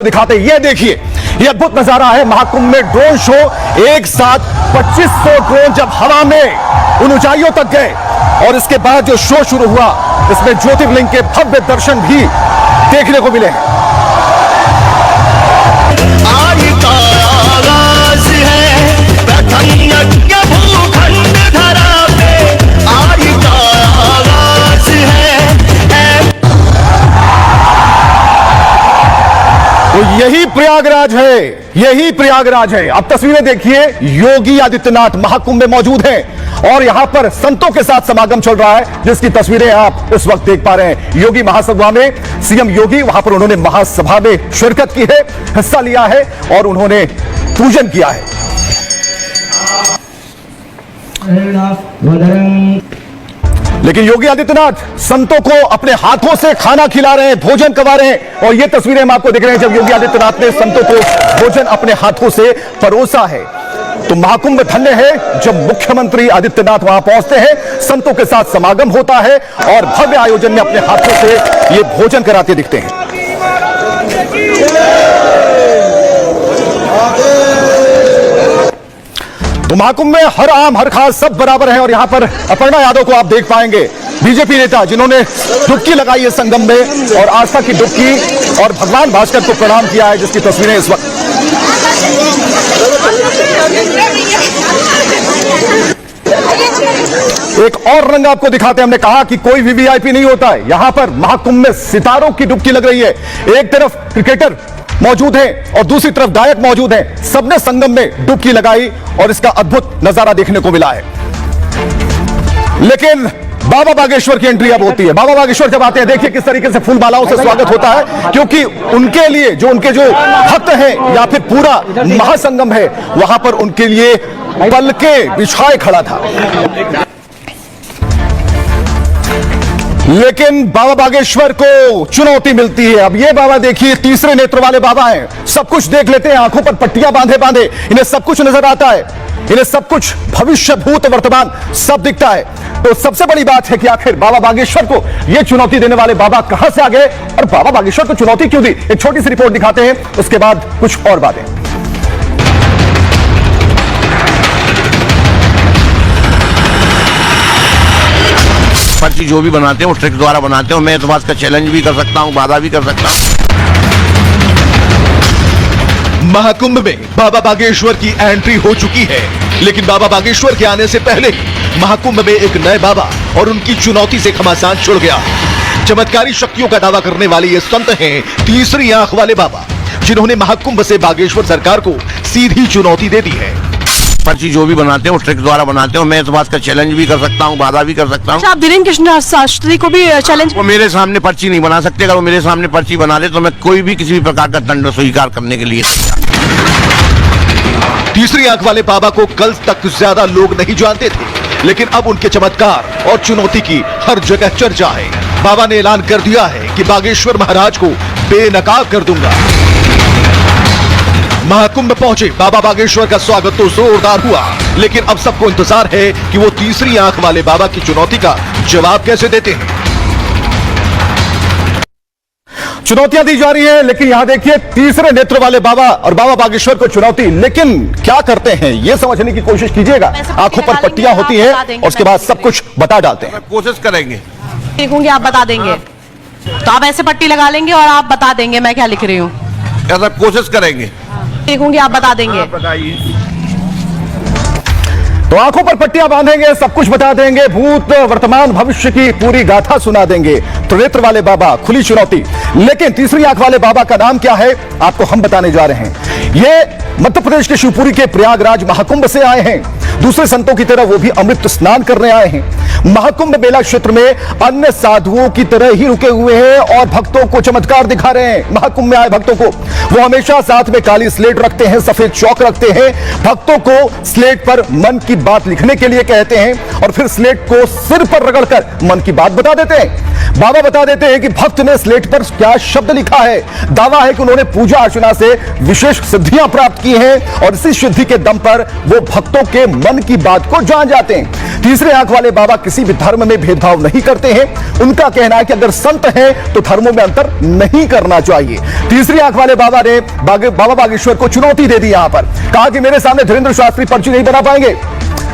दिखाते ये देखिए, ये अद्भुत नजारा है महाकुंभ में ड्रोन शो। एक साथ 2500 ड्रोन जब हवा में उन ऊंचाइयों तक गए और इसके बाद जो शो शुरू हुआ, इसमें ज्योतिर्लिंग के भव्य दर्शन भी देखने को मिले हैं। तो यही प्रयागराज है, यही प्रयागराज है। अब तस्वीरें देखिए, योगी आदित्यनाथ महाकुंभ में मौजूद हैं और यहां पर संतों के साथ समागम चल रहा है, जिसकी तस्वीरें आप इस वक्त देख पा रहे हैं। योगी महासभा में सीएम योगी वहां पर उन्होंने महासभा में शिरकत की है, हिस्सा लिया है और उन्होंने पूजन किया है। लेकिन योगी आदित्यनाथ संतों को अपने हाथों से खाना खिला रहे हैं, भोजन करवा रहे हैं और ये तस्वीरें हम आपको दिख रहे हैं जब योगी आदित्यनाथ ने संतों को भोजन अपने हाथों से परोसा है। तो महाकुंभ धन्य है जब मुख्यमंत्री आदित्यनाथ वहां पहुंचते हैं, संतों के साथ समागम होता है और भव्य आयोजन में अपने हाथों से ये भोजन कराते दिखते हैं। तो महाकुंभ में हर आम हर खास सब बराबर है और यहां पर अपर्णा यादव को आप देख पाएंगे, बीजेपी नेता जिन्होंने डुबकी लगाई है संगम में और आस्था की डुबकी और भगवान भास्कर को प्रणाम किया है, जिसकी तस्वीरें इस वक्त। एक और रंग आपको दिखाते हैं। हमने कहा कि कोई भी वीआईपी नहीं होता है, यहां पर महाकुंभ में सितारों की डुबकी लग रही है। एक तरफ क्रिकेटर मौजूद हैं और दूसरी तरफ गायक मौजूद हैं, सबने संगम में डुबकी लगाई और इसका अद्भुत नजारा देखने को मिला है। लेकिन बाबा बागेश्वर की एंट्री अब होती है। बाबा बागेश्वर जब आते हैं, देखिए किस तरीके से फूल मालाओं से स्वागत होता है, क्योंकि उनके लिए जो उनके जो भक्त हैं या फिर पूरा महासंगम है, वहां पर उनके लिए पलके बिछाए खड़ा था। लेकिन बाबा बागेश्वर को चुनौती मिलती है। अब ये बाबा देखिए, तीसरे नेत्र वाले बाबा हैं, सब कुछ देख लेते हैं, आंखों पर पट्टियां बांधे बांधे इन्हें सब कुछ नजर आता है, इन्हें सब कुछ भविष्य भूत वर्तमान सब दिखता है। तो सबसे बड़ी बात है कि आखिर बाबा बागेश्वर को यह चुनौती देने वाले बाबा कहां से आ गए और बाबा बागेश्वर को चुनौती क्यों दी। एक छोटी सी रिपोर्ट दिखाते हैं, उसके बाद कुछ और बातें। पर्ची जो भी बनाते हैं वो ट्रिक द्वारा बनाते हैं। मैं तो बात का चैलेंज भी कर सकता हूं, बाधा भी कर सकता हूं। महाकुंभ में बाबा बागेश्वर की एंट्री हो चुकी है, लेकिन बाबा बागेश्वर के आने से पहले ही महाकुंभ में एक नए बाबा और उनकी चुनौती से घमासान छुड़ गया। चमत्कारी शक्तियों का दावा करने वाले ये संत हैं तीसरी आंख वाले बाबा, जिन्होंने महाकुंभ से बागेश्वर सरकार को सीधी चुनौती दे दी है। पर्ची जो भी बनाते हैं वो ट्रिक द्वारा बनाते हैं। मैं तो बात का चैलेंज भी कर सकता हूं, बाधा भी कर सकता हूं। आप धीरेन्द्र कृष्ण शास्त्री को भी चैलेंज। वो मेरे सामने पर्ची नहीं बना सकते। अगर वो मेरे सामने पर्ची बना दे तो मैं कोई भी किसी भी प्रकार का दंड स्वीकार करने के लिए। तीसरी आंख वाले बाबा को कल तक ज्यादा लोग नहीं जानते थे, लेकिन अब उनके चमत्कार और चुनौती की हर जगह चर्चा है। बाबा ने ऐलान कर दिया है कि बागेश्वर महाराज को बेनकाब कर दूंगा। महाकुंभ पहुंचे बाबा बागेश्वर का स्वागत तो जोरदार हुआ, लेकिन अब सबको इंतजार है कि वो तीसरी आंख वाले बाबा की चुनौती का जवाब कैसे देते हैं। चुनौतियां दी जा रही है, लेकिन यहां देखिए तीसरे नेत्र वाले बाबा और बाबा बागेश्वर को चुनौती। लेकिन क्या करते हैं ये समझने की कोशिश कीजिएगा। आंखों पर पट्टियां होती हैं और उसके बाद सब कुछ बता डालते हैं। कोशिश करेंगे, देखूंगी आप बता देंगे, तो आप ऐसे पट्टी लगा लेंगे और आप बता देंगे मैं क्या लिख रही हूँ। ऐसा कोशिश करेंगे, देखूंगी आप बता देंगे। बताइए। तो आंखों पर पट्टियां बांधेंगे, सब कुछ बता देंगे, भूत वर्तमान भविष्य की पूरी गाथा सुना देंगे। त्रिनेत्र वाले बाबा, खुली चुनौती। लेकिन तीसरी आंख वाले बाबा का नाम क्या है आपको हम बताने जा रहे हैं। ये मध्य प्रदेश के शिवपुरी के प्रयागराज महाकुंभ से आए हैं। दूसरे संतों की तरह वो भी अमृत स्नान करने आए हैं। महाकुंभ मेला क्षेत्र में अन्य साधुओं की तरह ही रुके हुए हैं और भक्तों को चमत्कार दिखा रहे हैं। महाकुंभ में आए भक्तों को वो हमेशा साथ में काली स्लेट रखते हैं, सफेद चौक रखते हैं। भक्तों को स्लेट पर मन की बात लिखने के लिए कहते हैं और फिर स्लेट को सिर पर रगड़कर मन की बात बता देते हैं। बाबा बता देते हैं कि भक्त ने स्लेट पर क्या शब्द लिखा है। दावा है कि उन्होंने पूजा अर्चना से विशेष सिद्धियां प्राप्त की हैं और इसी सिद्धि के दम पर वो भक्तों के मन की बात को जान जाते हैं। तीसरे आंख वाले बाबा किसी भी धर्म में भेदभाव नहीं करते हैं। उनका कहना है कि अगर संत हैं तो धर्मों में अंतर नहीं करना चाहिए। तीसरी आंख वाले बाबा बाबा ने बाबा बागेश्वर को चुनौती दे दी। यहां पर कहा कि मेरे सामने धीरेन्द्र शास्त्री पर्ची नहीं बना पाएंगे।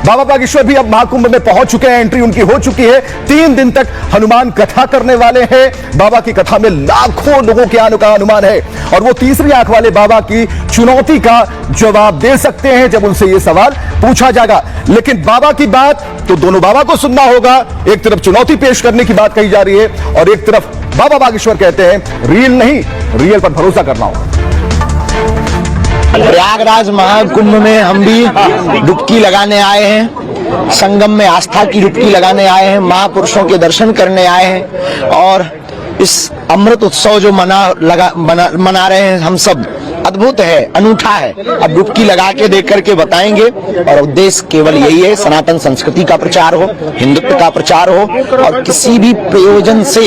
बाबा बागेश्वर भी अब महाकुंभ में पहुंच चुके हैं, एंट्री उनकी हो चुकी है। 3 दिन तक हनुमान कथा करने वाले हैं। बाबा की कथा में लाखों लोगों के आने का अनुमान है और वो तीसरी आंख वाले बाबा की चुनौती का जवाब दे सकते हैं जब उनसे ये सवाल पूछा जाएगा। लेकिन बाबा की बात तो दोनों बाबा को सुनना होगा। एक तरफ चुनौती पेश करने की बात कही जा रही है और एक तरफ बाबा बागेश्वर कहते हैं रियल नहीं, रियल पर भरोसा करना होगा। प्रयागराज महाकुंभ में हम भी डुबकी लगाने आए हैं, संगम में आस्था की डुबकी लगाने आए हैं, महापुरुषों के दर्शन करने आए हैं और इस अमृत उत्सव जो मना रहे हैं हम सब, अद्भुत है, अनूठा है। अब डुबकी लगा के देख करके बताएंगे और उद्देश्य केवल यही है, सनातन संस्कृति का प्रचार हो, हिंदुत्व का प्रचार हो और किसी भी प्रयोजन से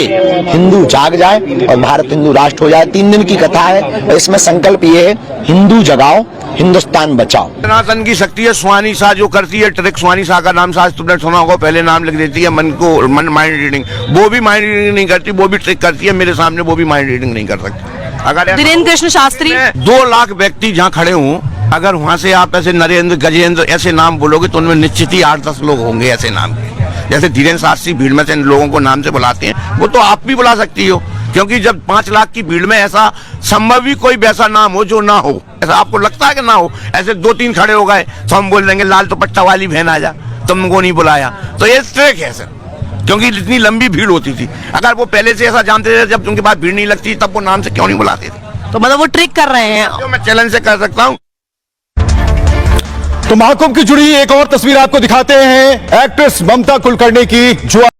हिंदू जाग जाए और भारत हिंदू राष्ट्र हो जाए। 3 दिन की कथा है, इसमें संकल्प ये है, हिंदू जगाओ, हिंदुस्तान बचाओ। सनातन की शक्ति है स्वानी शाह जो करती है ट्रिक। स्वानी शाह का नाम शायद तुमने सुना होगा, पहले नाम लिख देती है माइंड रीडिंग। वो भी माइंड रीडिंग नहीं करती, वो भी ट्रिक करती है। मेरे सामने वो भी माइंड रीडिंग नहीं कर सकती। अगर धीरेन्द्र कृष्ण शास्त्री 2 लाख व्यक्ति जहाँ खड़े हों, अगर वहां से आप ऐसे नरेंद्र, गजेंद्र ऐसे नाम बोलोगे तो उनमें निश्चित ही 8-10 लोग होंगे ऐसे नाम के। जैसे धीरेन्द्र शास्त्री भीड़ में से लोगों को नाम से बुलाते हैं, वो तो आप भी बुला सकती हो, क्योंकि जब 5 लाख की भीड़ में ऐसा संभव ही कोई वैसा नाम हो जो ना हो। ऐसा आपको लगता है कि ना हो? ऐसे 2-3 खड़े हो गए तो हम बोल देंगे लाल दुपट्टा वाली बहन आ जा, तुमको नहीं बुलाया। तो ये ट्रिक है सर, क्योंकि इतनी लंबी भीड़ होती थी। अगर वो पहले से ऐसा जानते थे, जब उनके पास भीड़ नहीं लगती तब वो नाम से क्यों नहीं बुलाते थे? तो मतलब वो ट्रिक कर रहे हैं। जो मैं चैलेंज से कर सकता हूँ। तो महाकुंभ की जुड़ी एक और तस्वीर आपको दिखाते हैं, एक्ट्रेस ममता कुलकर्णी की, जो